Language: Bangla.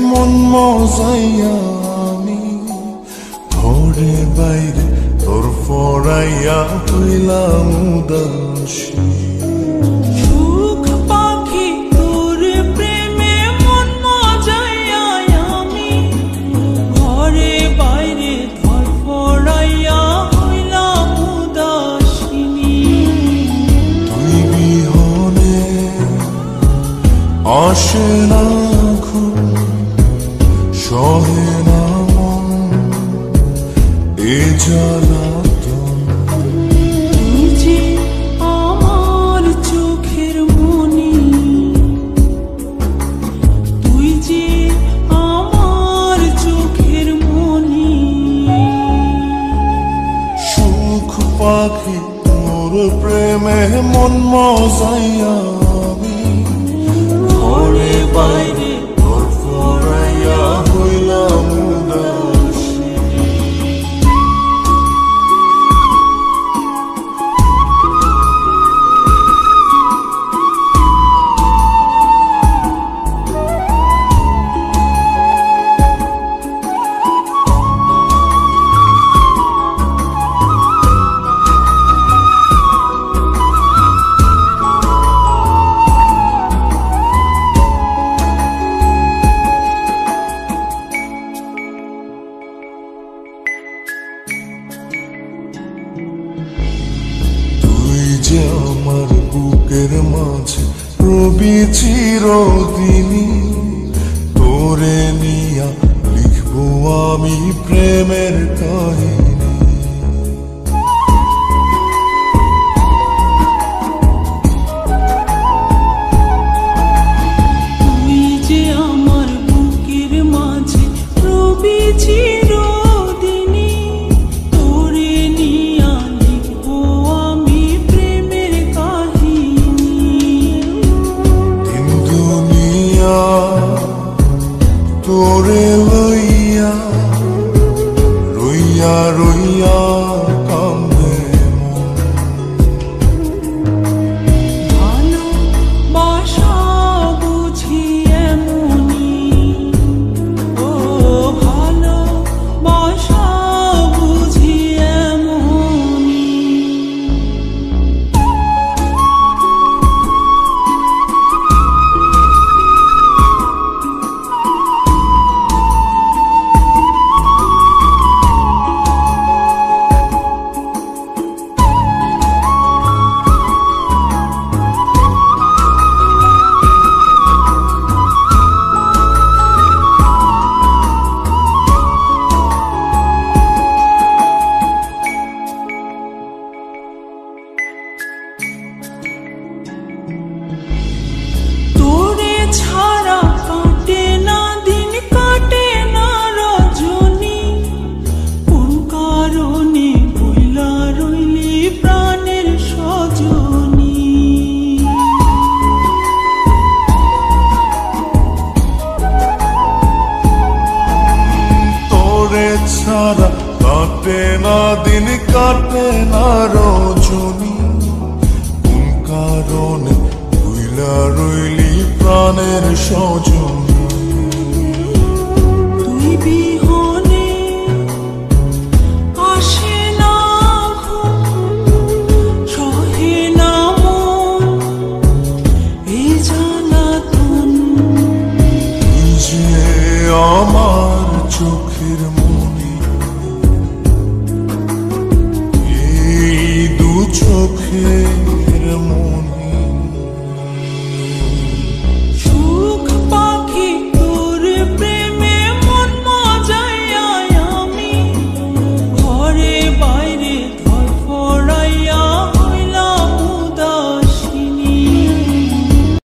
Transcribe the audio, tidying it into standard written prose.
মন মজাইয়া আমি ঘরে বাইরে তোর ফরাইয়া হইলাম উদাসী। সুখ পাখি তোর প্রেমে মন মজাইয়া আমি ঘরে বাইরে তোর ফরাইয়া হইলাম উদাসিনী। তুই বিহনে আসে না ঘুম, সহে না মন এ জ্বালাতন। তুই যে আমার চোখের মনি, তুই যে আমার চোখের মনি। সুখ পাখি তোর প্রেমে মন মজাইয়া আমি ঘরে বাইরে তোর ফরাইয়া হইলাম উদাসী। আমার বুকের মাঝে রবি চিরদিনই, তোরে নিয়া লিখবো আমি প্রেমের কাহিনী। তুই যে আমার বুকের মাঝে রবি চিরদিনই, তোরে নিয়া লিখবো আমি প্রেমের কাহিনী। দিন দুনিয়া তোরে লইয়া রইয়া রইয়া কান্দে মন। ভালোবাসা বুঝি এমনি, ও ভালোবাসা বুঝি এমনি। তোরে ছাড়া কাটে না দিন, কাটে না রজনী। কোন কারণে বইলা রইলি প্রাণের সজনী। তোরে ছাড়া কাটে না দিন, কাটে না রজনী। কোন কারণে ভুইলা রইলি প্রাণের সজনী। তুই বিহনে আসে না ঘুম, সহে না মন এ জ্বালাতন। তুই যে আমার চোখের মনি, এই দু চোখে